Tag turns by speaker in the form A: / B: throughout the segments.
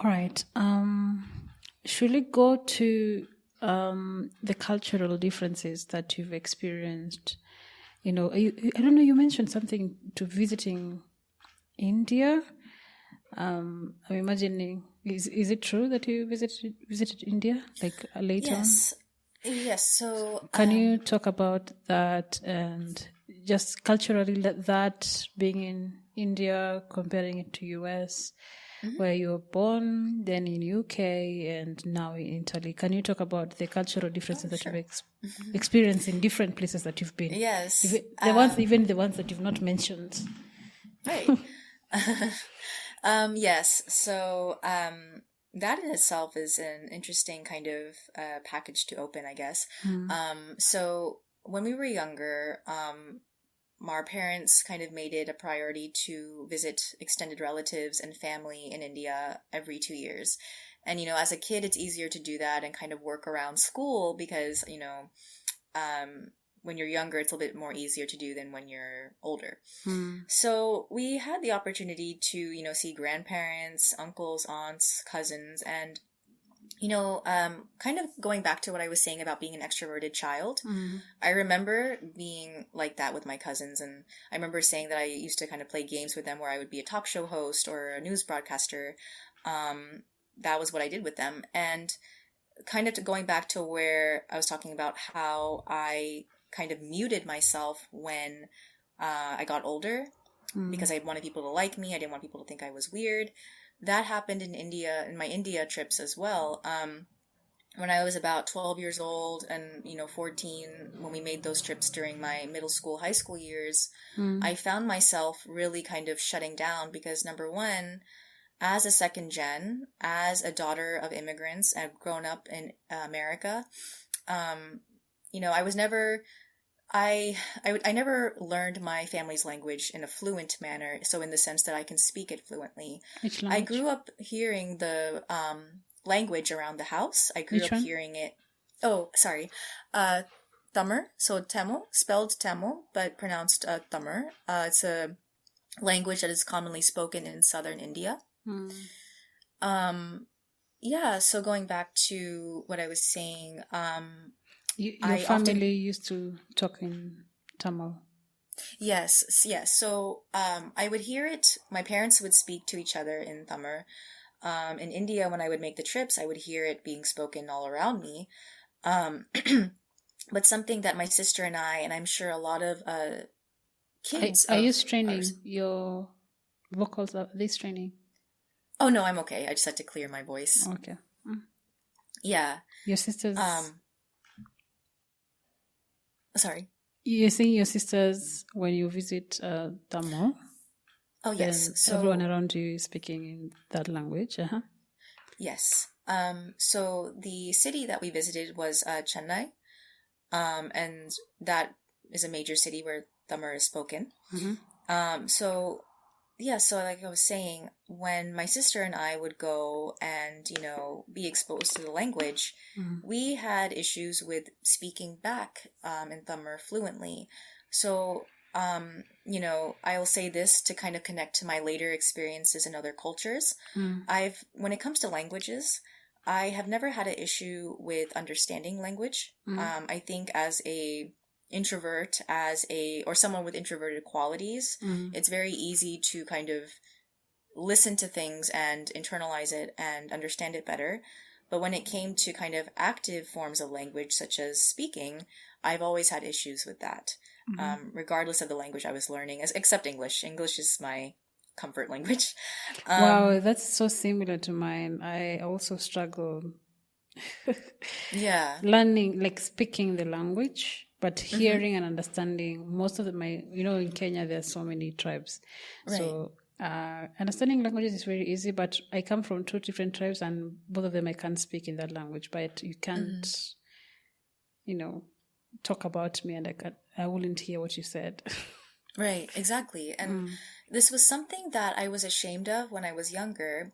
A: All right. Should we go to the cultural differences that you've experienced? I don't know, you mentioned something to visiting India. I'm imagining, is it true that you visited India later on?
B: Yes. So
A: can you talk about that and just culturally that being in India, comparing it to US, where you were born, then in UK, and now in Italy? Can you talk about the cultural differences that you've experienced in different places that you've been?
B: Yes.
A: Even the ones that you've not mentioned.
B: Right. Yes. So that in itself is an interesting kind of package to open, I guess. So when we were younger, our parents kind of made it a priority to visit extended relatives and family in India every 2 years. And, as a kid, it's easier to do that and kind of work around school because, when you're younger, it's a little bit more easier to do than when you're older. So we had the opportunity to, see grandparents, uncles, aunts, cousins, and, kind of going back to what I was saying about being an extroverted child. I remember being like that with my cousins, and I remember saying that I used to kind of play games with them where I would be a talk show host or a news broadcaster. That was what I did with them. And kind of going back to where I was talking about how I kind of muted myself when I got older because I wanted people to like me. I didn't want people to think I was weird. That happened in India, in my India trips as well. When I was about 12 years old and, 14, when we made those trips during my middle school, high school years, I found myself really kind of shutting down because, number one, as a second gen, as a daughter of immigrants, I've grown up in America, I was never... I never learned my family's language in a fluent manner, so in the sense that I can speak it fluently.
A: Which language?
B: I grew up hearing the language around the house. I grew up hearing it. Oh, sorry. Tamil, so Tamil, spelled Tamil, but pronounced Tamil. It's a language that is commonly spoken in southern India. So going back to what I was saying,
A: your family used to talk in Tamil.
B: Yes. So I would hear it. My parents would speak to each other in Tamil. In India, when I would make the trips, I would hear it being spoken all around me. But something that my sister and I'm sure a lot of kids...
A: Are you straining your vocals? Are they straining?
B: Oh, no, I'm okay. I just had to clear my voice.
A: Okay.
B: Yeah.
A: Your sisters...
B: Sorry.
A: You're saying your sisters, when you visit Tamil,
B: oh yes,
A: so everyone around you is speaking in that language.
B: Yes. So the city that we visited was Chennai, and that is a major city where Tamil is spoken. So like I was saying, when my sister and I would go and, be exposed to the language, we had issues with speaking back in Tamil fluently. So, I'll say this to kind of connect to my later experiences in other cultures. When it comes to languages, I have never had an issue with understanding language. I think as a introvert, or someone with introverted qualities, it's very easy to kind of listen to things and internalize it and understand it better. But when it came to kind of active forms of language, such as speaking, I've always had issues with that, regardless of the language I was learning, except English. English is my comfort language.
A: Wow, that's so similar to mine. I also struggle learning, speaking the language. But hearing and understanding, most of in Kenya, there are so many tribes. Right. So understanding languages is very easy, but I come from 2 different tribes and both of them I can't speak in that language. But you can't, talk about me and I wouldn't hear what you said.
B: Right, exactly. And this was something that I was ashamed of when I was younger.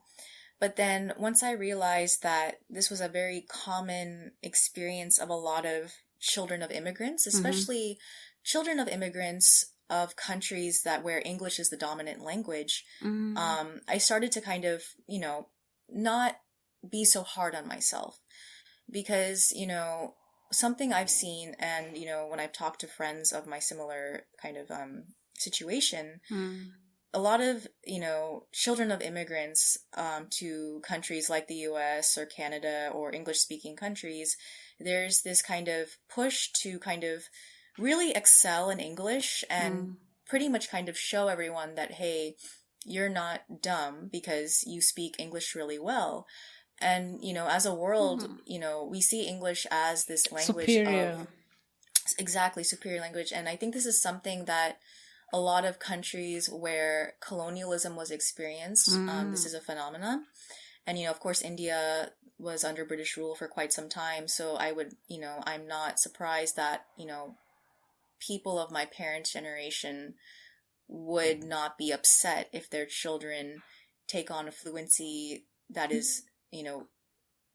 B: But then once I realized that this was a very common experience of a lot of children of immigrants, especially children of immigrants of countries where English is the dominant language, I started to kind of, not be so hard on myself. Because, something I've seen, and, when I've talked to friends of my similar kind of situation, a lot of, children of immigrants to countries like the US or Canada or English-speaking countries, there's this kind of push to kind of really excel in English and pretty much kind of show everyone that, hey, you're not dumb because you speak English really well. And, as a world, we see English as this language
A: superior.
B: Exactly, superior language. And I think this is something that a lot of countries where colonialism was experienced, this is a phenomenon. And, of course, India was under British rule for quite some time. So I'm not surprised that, people of my parents' generation would not be upset if their children take on a fluency that is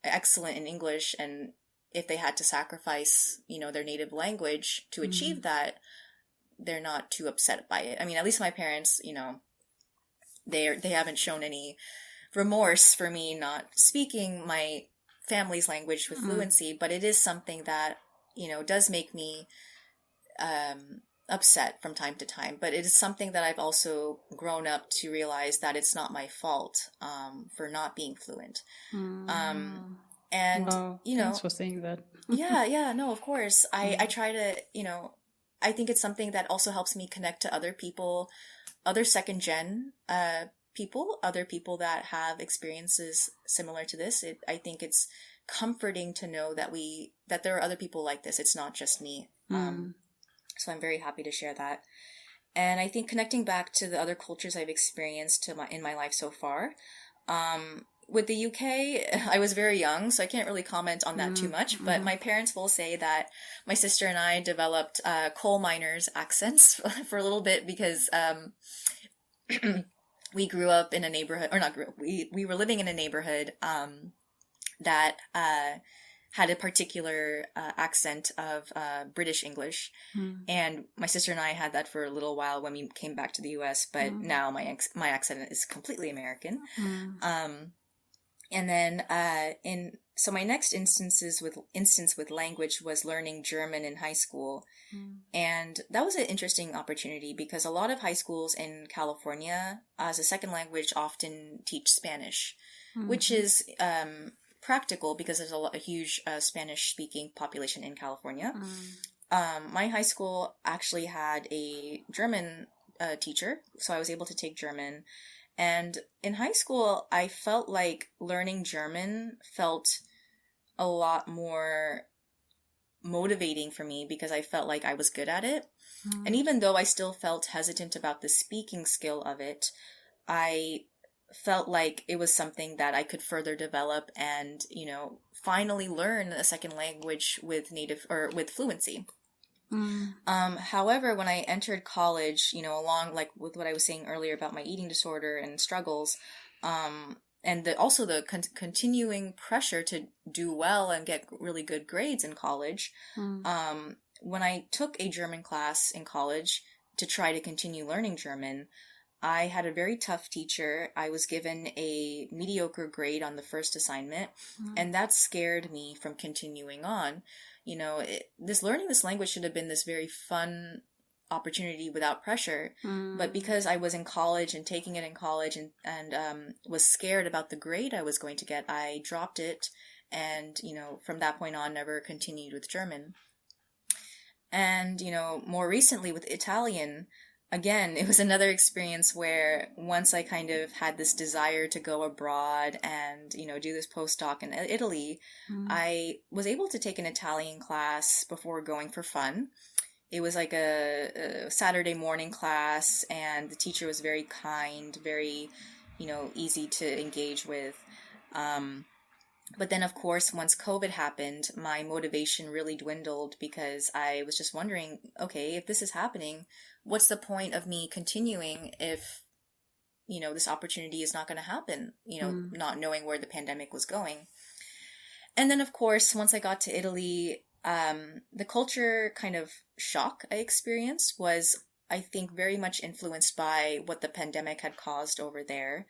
B: excellent in English, and if they had to sacrifice, their native language to achieve that, they're not too upset by it. I mean, at least my parents, they haven't shown any remorse for me not speaking my family's language with fluency, but it is something that, does make me upset from time to time. But it is something that I've also grown up to realize that it's not my fault for not being fluent. And
A: wow, thanks for saying that.
B: yeah, no, of course. I try to, I think it's something that also helps me connect to other people, other second gen people, other people that have experiences similar to this. I think it's comforting to know that there are other people like this. It's not just me. So I'm very happy to share that. And I think connecting back to the other cultures I've experienced in my life so far, with the UK, I was very young, so I can't really comment on that too much, but my parents will say that my sister and I developed coal miners' accents for a little bit because we grew up in a neighborhood, or not grew up, we were living in a neighborhood that had a particular accent of British English. And my sister and I had that for a little while when we came back to the US, but now my accent is completely American. And then so my next instance with language was learning German in high school. And that was an interesting opportunity because a lot of high schools in California as a second language often teach Spanish, which is practical because there's a huge Spanish-speaking population in California. My high school actually had a German teacher, so I was able to take German. And in high school, I felt like learning German felt a lot more motivating for me because I felt like I was good at it. And even though I still felt hesitant about the speaking skill of it, I felt like it was something that I could further develop and, finally learn a second language with fluency. However, when I entered college, along like with what I was saying earlier about my eating disorder and struggles, and also the continuing pressure to do well and get really good grades in college, when I took a German class in college to try to continue learning German, I had a very tough teacher. I was given a mediocre grade on the first assignment, and that scared me from continuing on. Learning this language should have been this very fun opportunity without pressure. But because I was in college and taking it in college and was scared about the grade I was going to get, I dropped it. And, from that point on, never continued with German. And, more recently with Italian, again, it was another experience where once I kind of had this desire to go abroad and, do this postdoc in Italy, I was able to take an Italian class before going for fun. It was like a Saturday morning class, and the teacher was very kind, very, easy to engage with. But then, of course, once COVID happened, my motivation really dwindled because I was just wondering, okay, if this is happening, what's the point of me continuing if, this opportunity is not going to happen, not knowing where the pandemic was going. And then, of course, once I got to Italy, the culture kind of shock I experienced was, I think, very much influenced by what the pandemic had caused over there.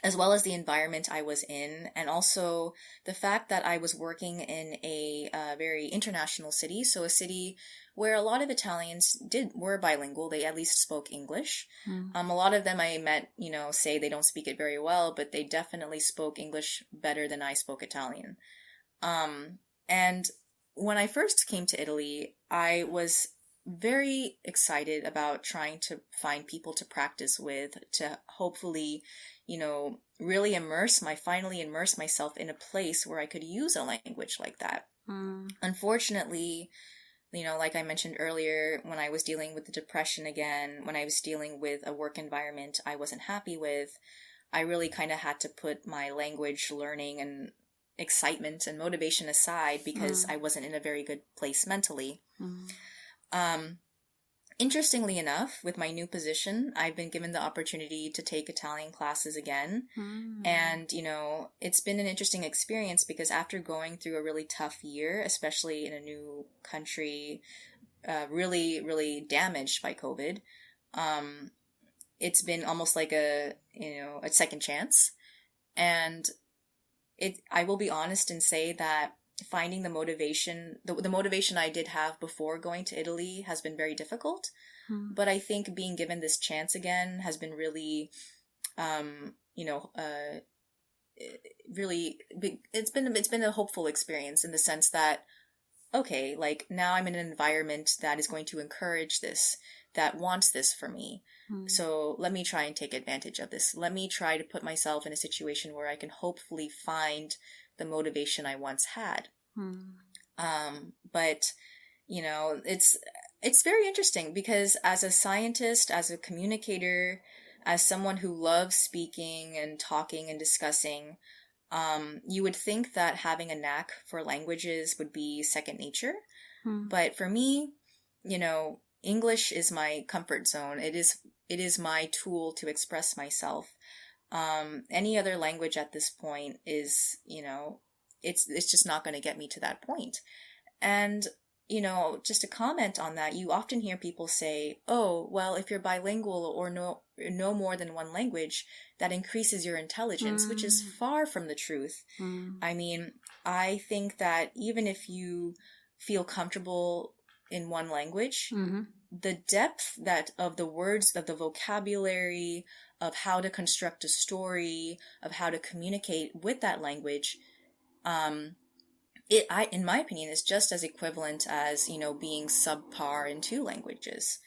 B: as well as the environment I was in, and also the fact that I was working in a very international city, so a city where a lot of Italians were bilingual. They at least spoke English. A lot of them I met, say they don't speak it very well, but they definitely spoke English better than I spoke Italian. And when I first came to Italy, I was very excited about trying to find people to practice with, to hopefully, really finally immerse myself in a place where I could use a language like that. Unfortunately, like I mentioned earlier, when I was dealing with the depression again, when I was dealing with a work environment I wasn't happy with, I really kind of had to put my language learning and excitement and motivation aside because I wasn't in a very good place mentally. Interestingly enough, with my new position, I've been given the opportunity to take Italian classes again. And, it's been an interesting experience because after going through a really tough year, especially in a new country, really, really damaged by COVID, it's been almost like a second chance. And I will be honest and say that finding the motivation I did have before going to Italy has been very difficult. But I think being given this chance again has been really, really big. It's been a hopeful experience in the sense that, okay, like now I'm in an environment that is going to encourage this, that wants this for me. So let me try and take advantage of this. Let me try to put myself in a situation where I can hopefully find the motivation I once had. But it's very interesting because as a scientist, as a communicator, as someone who loves speaking and talking and discussing, you would think that having a knack for languages would be second nature. But for me, English is my comfort zone. It is my tool to express myself. Any other language at this point is, it's just not going to get me to that point. And, just to comment on that, you often hear people say, oh, well, if you're bilingual or know more than one language, that increases your intelligence, which is far from the truth. I mean, I think that even if you feel comfortable in one language, the depth of the words, of the vocabulary, of how to construct a story, of how to communicate with that language, in my opinion, is just as equivalent as, being subpar in two languages.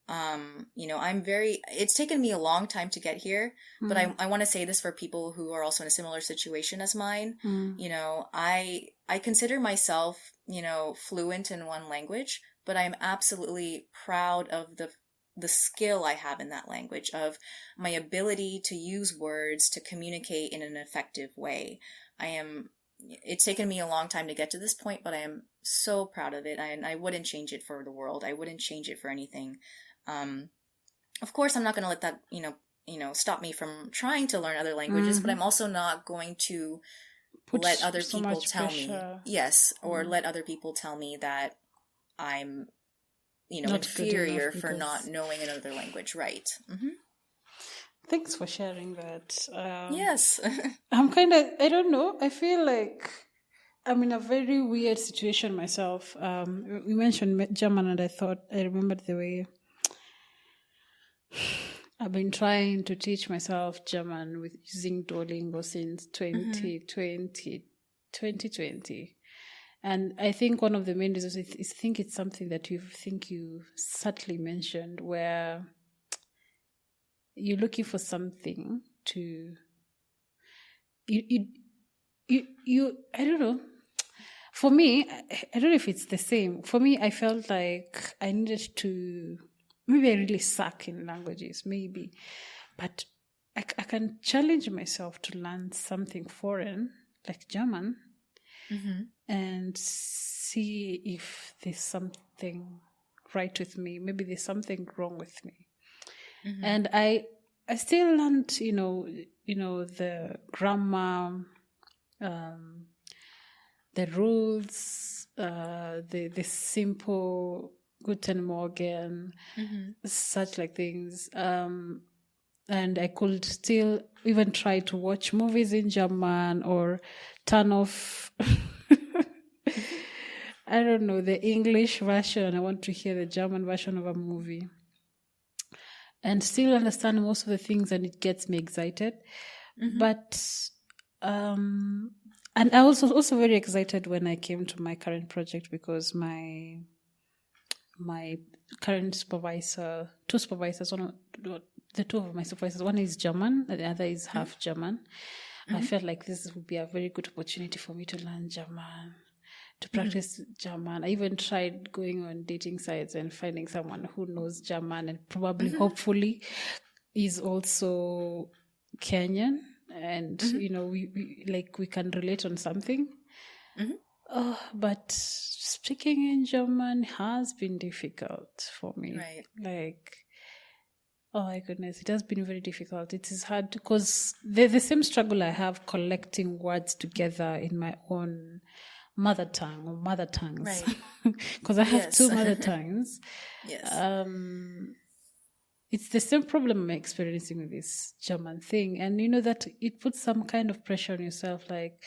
B: It's taken me a long time to get here, but I want to say this for people who are also in a similar situation as mine. I consider myself, fluent in one language, but I'm absolutely proud of the skill I have in that language, of my ability to use words to communicate in an effective way. It's taken me a long time to get to this point, but I am so proud of it, and I wouldn't change it for the world. I wouldn't change it for anything. Of course, I'm not going to let that, stop me from trying to learn other languages, but I'm also not going to let other people tell me, yes, or let other people tell me that I'm, inferior for not knowing another language, right?
A: Thanks for sharing that.
B: Yes.
A: I'm I don't know, I feel like I'm in a very weird situation myself. We mentioned German, and I remembered the way I've been trying to teach myself German with using Duolingo since 2020. And I think one of the main reasons is I think it's something that you subtly mentioned, where you're looking for something to you I don't know. For me, I don't know if it's the same. For me, I felt like I needed to, maybe I really suck in languages, maybe, but I can challenge myself to learn something foreign like German, and see if there's something right with me. Maybe there's something wrong with me. And I still learned, the grammar, the rules, the simple Guten Morgen, such like things. and I could still even try to watch movies in German or turn off, I don't know, the English version. I want to hear the German version of a movie and still understand most of the things, and it gets me excited. But, and I was also very excited when I came to my current project because my current supervisor, two supervisors, the two of my supervisors, one is German, the other is half German. I felt like this would be a very good opportunity for me to learn German, to practice German. I even tried going on dating sites and finding someone who knows German and probably, hopefully, is also Kenyan. And, we can relate on something. But speaking in German has been difficult for me.
B: Right.
A: Oh my goodness, it has been very difficult. It is hard because the same struggle I have collecting words together in my own mother tongue or mother tongues.
B: Right.
A: Because I have two mother tongues.
B: Yes.
A: It's the same problem I'm experiencing with this German thing. And that it puts some kind of pressure on yourself, like,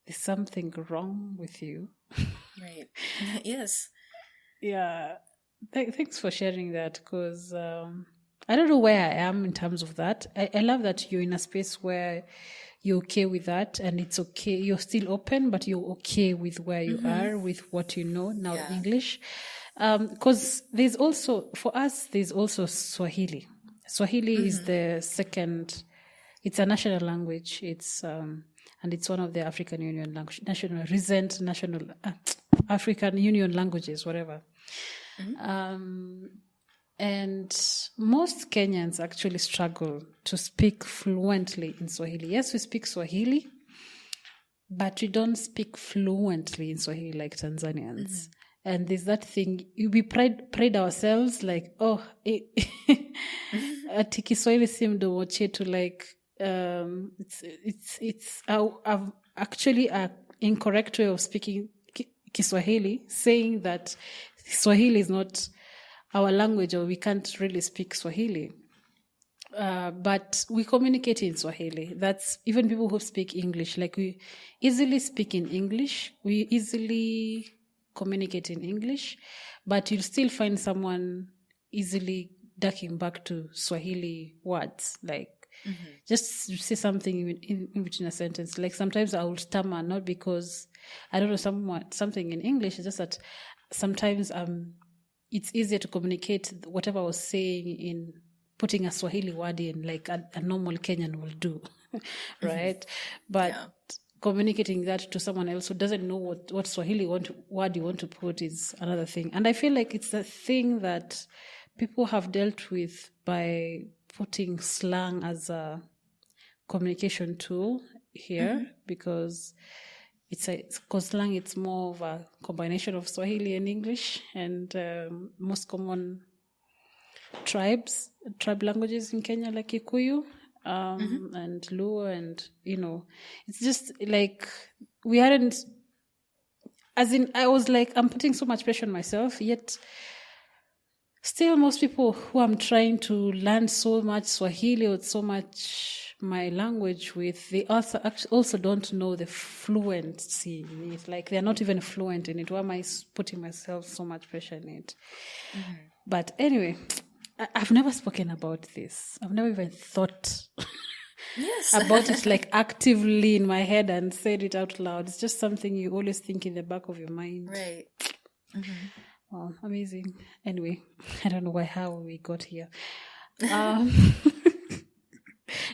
A: is something wrong with you?
B: Right. Yes.
A: Yeah. Thanks for sharing that, because I don't know where I am in terms of that. I love that you're in a space where you're okay with that, and it's okay. You're still open, but you're okay with where you are, with what you know now, English. Because there's also, for us, there's also Swahili. Swahili is the second, it's a national language. It's, and it's one of the African Union African Union languages, whatever. And most Kenyans actually struggle to speak fluently in Swahili. Yes, we speak Swahili, but we don't speak fluently in Swahili like Tanzanians. And there's that thing, we pride ourselves like, ati Kiswahili si mdomo chetu, like, it's actually a incorrect way of speaking Kiswahili, saying that Swahili is not our language, or we can't really speak Swahili. But we communicate in Swahili. That's even people who speak English. Like, we easily speak in English. We easily communicate in English. But you'll still find someone easily ducking back to Swahili words. Like, just say something in between a sentence. Like, sometimes I will stammer, not because I don't know something in English. It's just that sometimes it's easier to communicate whatever I was saying in putting a Swahili word in, like a normal Kenyan will do, right? But communicating that to someone else who doesn't know what Swahili word you want to put is another thing. And I feel like it's a thing that people have dealt with by putting slang as a communication tool here, because because slang, it's more of a combination of Swahili and English, and most common tribe languages in Kenya, like Kikuyu and Luo, and it's just like we aren't, as in, I was like, I'm putting so much pressure on myself, yet still most people who I'm trying to learn so much Swahili or so much my language with, they also don't know the fluency in it. Like, they're not even fluent in it. Why am I putting myself so much pressure in it? But anyway, I've never spoken about this. I've never even thought about it, like, actively in my head and said it out loud. It's just something you always think in the back of your mind.
B: Right.
A: Wow, amazing. Anyway, I don't know how we got here.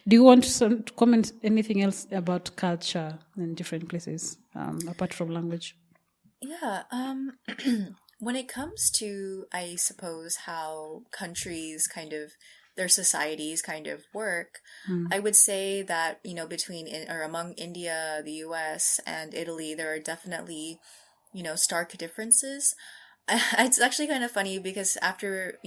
A: Do you want to comment anything else about culture in different places, apart from language?
B: Yeah. When it comes to, I suppose, how countries their societies kind of work, I would say that, between or among India, the US, and Italy, there are definitely, stark differences. It's actually kind of funny because after,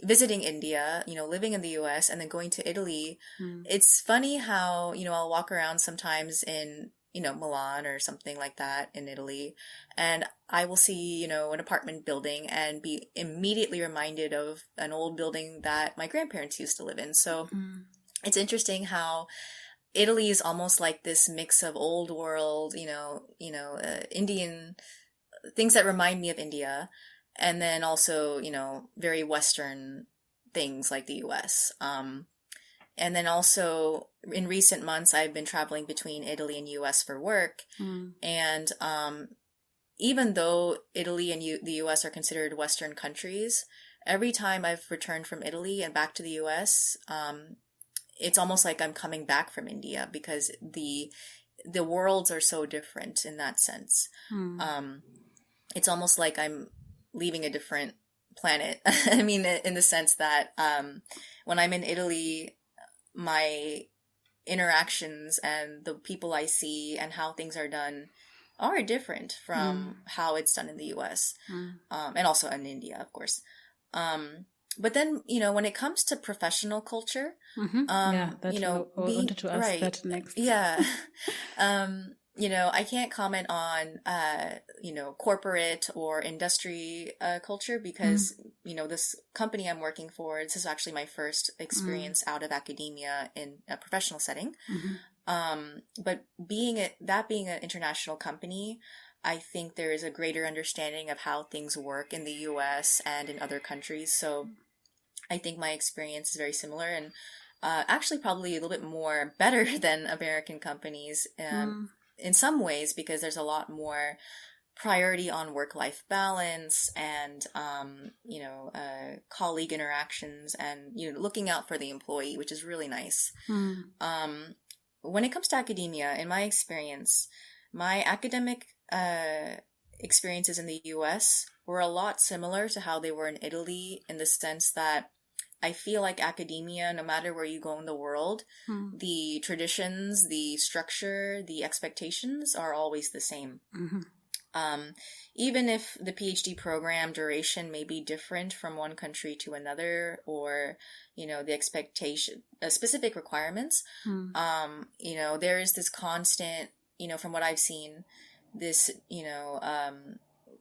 B: visiting India, living in the US, and then going to Italy, it's funny how, I'll walk around sometimes in Milan or something like that in Italy, and I will see, an apartment building and be immediately reminded of an old building that my grandparents used to live in. So it's interesting how Italy is almost like this mix of old world, Indian things that remind me of India, and then also, very Western things like the US. And then also in recent months, I've been traveling between Italy and US for work. And even though Italy and the US are considered Western countries, every time I've returned from Italy and back to the US, it's almost like I'm coming back from India, because the worlds are so different in that sense. It's almost like I'm leaving a different planet. I mean, in the sense that when I'm in Italy, my interactions and the people I see and how things are done are different from how it's done in the US, and also in India, of course. But then, when it comes to professional culture,
A: I wanted to ask
B: right,
A: that next.
B: Yeah. I can't comment on, corporate or industry culture, because, this company I'm working for, this is actually my first experience out of academia in a professional setting. But being an international company, I think there is a greater understanding of how things work in the US and in other countries. So I think my experience is very similar, and actually probably a little bit more better than American companies in some ways, because there's a lot more priority on work-life balance and, colleague interactions and, looking out for the employee, which is really nice. When it comes to academia, in my experience, my academic experiences in the US were a lot similar to how they were in Italy, in the sense that I feel like academia, no matter where you go in the world, the traditions, the structure, the expectations are always the same. Even if the PhD program duration may be different from one country to another, or, the expectation, specific requirements, there is this constant, from what I've seen, this,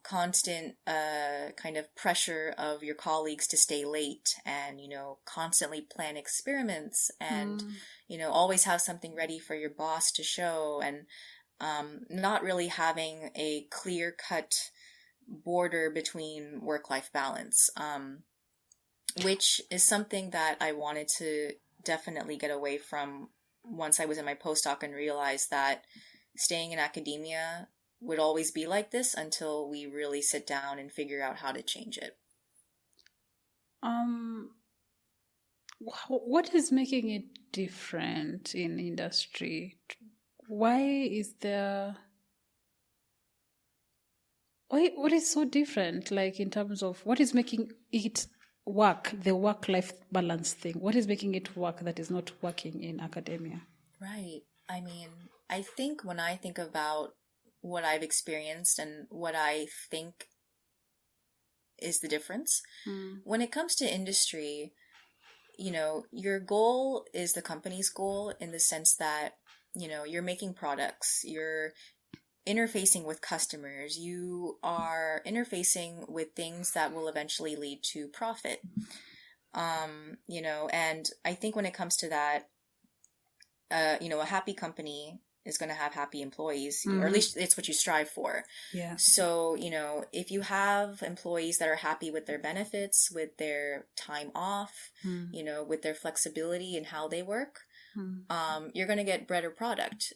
B: constant kind of pressure of your colleagues to stay late and, constantly plan experiments and, always have something ready for your boss to show, and not really having a clear-cut border between work-life balance, which is something that I wanted to definitely get away from once I was in my postdoc, and realized that staying in academia would always be like this until we really sit down and figure out how to change it.
A: What is making it different in industry? What is so different, like in terms of what is making it work, the work-life balance thing? What is making it work that is not working in academia?
B: Right. I mean, I think when I think about what I've experienced and what I think is the difference, when it comes to industry, your goal is the company's goal, in the sense that, you're making products, you're interfacing with customers, you are interfacing with things that will eventually lead to profit. And I think when it comes to that, a happy company is going to have happy employees, or at least it's what you strive for.
A: Yeah.
B: So, if you have employees that are happy with their benefits, with their time off, with their flexibility and how they work, you're going to get better product.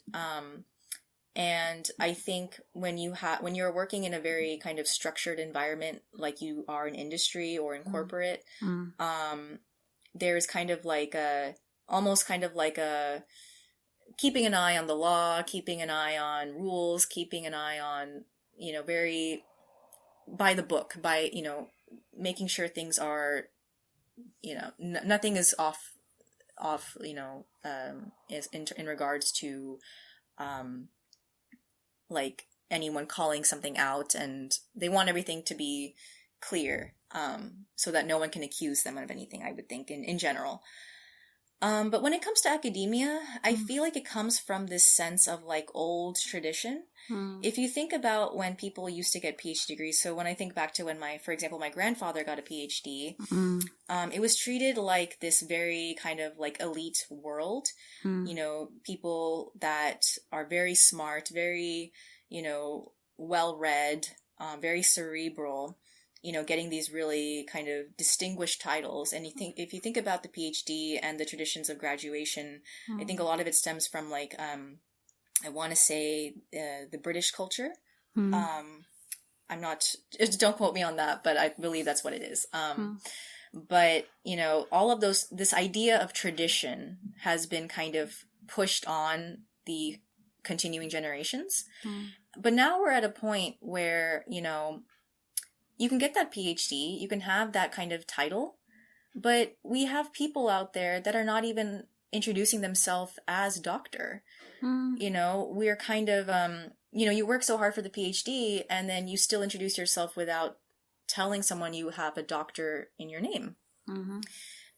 B: And I think when you're working in a very kind of structured environment, like you are in industry or in corporate, there's kind of like almost kind of like a keeping an eye on the law, keeping an eye on rules, keeping an eye on, very by the book, by, making sure things are, nothing is off, is in regards to, like anyone calling something out, and they want everything to be clear, so that no one can accuse them of anything, I would think, in general. But when it comes to academia, I feel like it comes from this sense of like old tradition. If you think about when people used to get PhD degrees, so when I think back to when for example, my grandfather got a PhD, it was treated like this very kind of like elite world. You know, people that are very smart, very, well-read, very cerebral, getting these really kind of distinguished titles. And if you think about the PhD and the traditions of graduation, I think a lot of it stems from like, I want to say the British culture. I'm not, don't quote me on that, but I believe that's what it is. But, all of this idea of tradition has been kind of pushed on the continuing generations. But now we're at a point where, you can get that PhD, you can have that kind of title, but we have people out there that are not even introducing themselves as doctor. We're kind of, you work so hard for the PhD and then you still introduce yourself without telling someone you have a doctor in your name.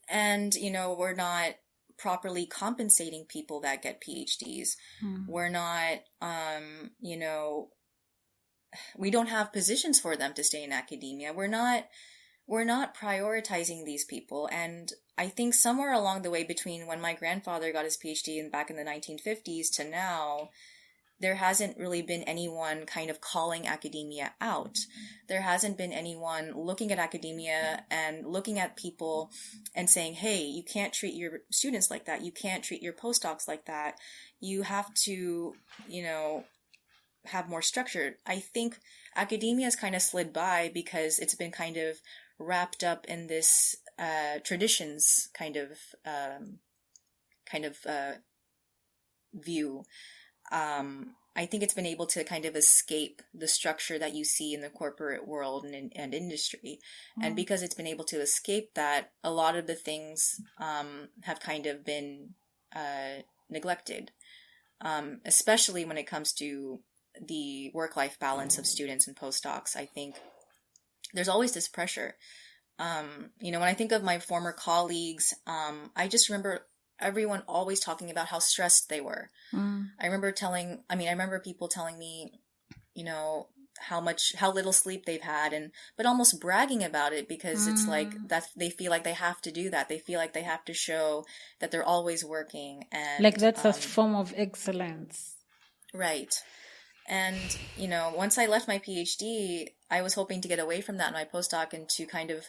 B: And, we're not properly compensating people that get PhDs. We're not, we don't have positions for them to stay in academia. We're not prioritizing these people. And I think somewhere along the way between when my grandfather got his PhD back in the 1950s to now, there hasn't really been anyone kind of calling academia out. There hasn't been anyone looking at academia and looking at people and saying, hey, you can't treat your students like that. You can't treat your postdocs like that. You have to, have more structure. I think academia has kind of slid by because it's been kind of wrapped up in this traditions kind of view. I think it's been able to kind of escape the structure that you see in the corporate world and industry. And because it's been able to escape that, a lot of the things have kind of been neglected, especially when it comes to the work-life balance of students and postdocs. I think there's always this pressure. When I think of my former colleagues, I just remember everyone always talking about how stressed they were. I remember people telling me, how little sleep they've had, but almost bragging about it because it's like that they feel like they have to do that. They feel like they have to show that they're always working, and
A: like that's a form of excellence.
B: Right. And, once I left my PhD, I was hoping to get away from that in my postdoc and to kind of,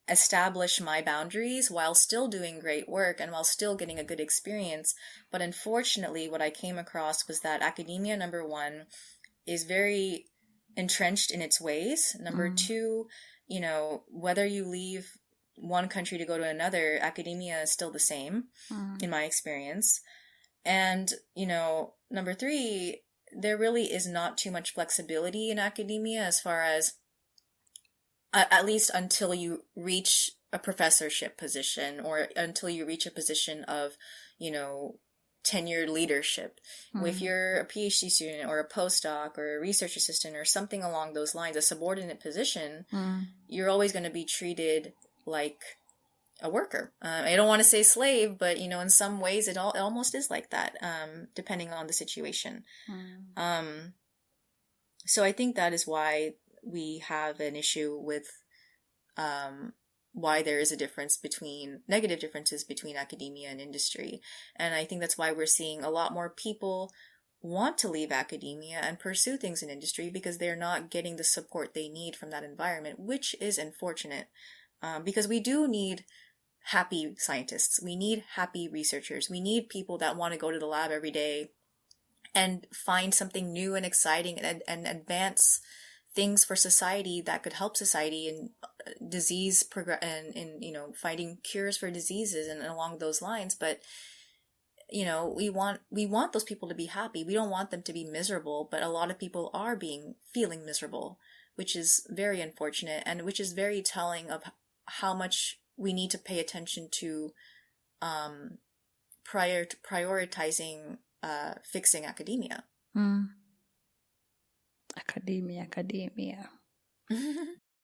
B: establish my boundaries while still doing great work and while still getting a good experience. But unfortunately, what I came across was that academia, number one, is very entrenched in its ways. Number two, whether you leave one country to go to another, academia is still the same, in my experience. And, number three, there really is not too much flexibility in academia as far as, at least until you reach a professorship position or until you reach a position of, tenured leadership. If you're a PhD student or a postdoc or a research assistant or something along those lines, a subordinate position, you're always going to be treated like a worker. I don't want to say slave, but in some ways it almost is like that, depending on the situation. So I think that is why we have an issue with why there is negative differences between academia and industry. And I think that's why we're seeing a lot more people want to leave academia and pursue things in industry because they're not getting the support they need from that environment, which is unfortunate. Because we do need happy scientists. We need happy researchers. We need people that want to go to the lab every day and find something new and exciting and advance things for society that could help society in disease and in finding cures for diseases and along those lines. But we want those people to be happy. We don't want them to be miserable, but a lot of people are feeling miserable, which is very unfortunate and which is very telling of how much we need to pay attention to prioritizing fixing academia.
A: Academia.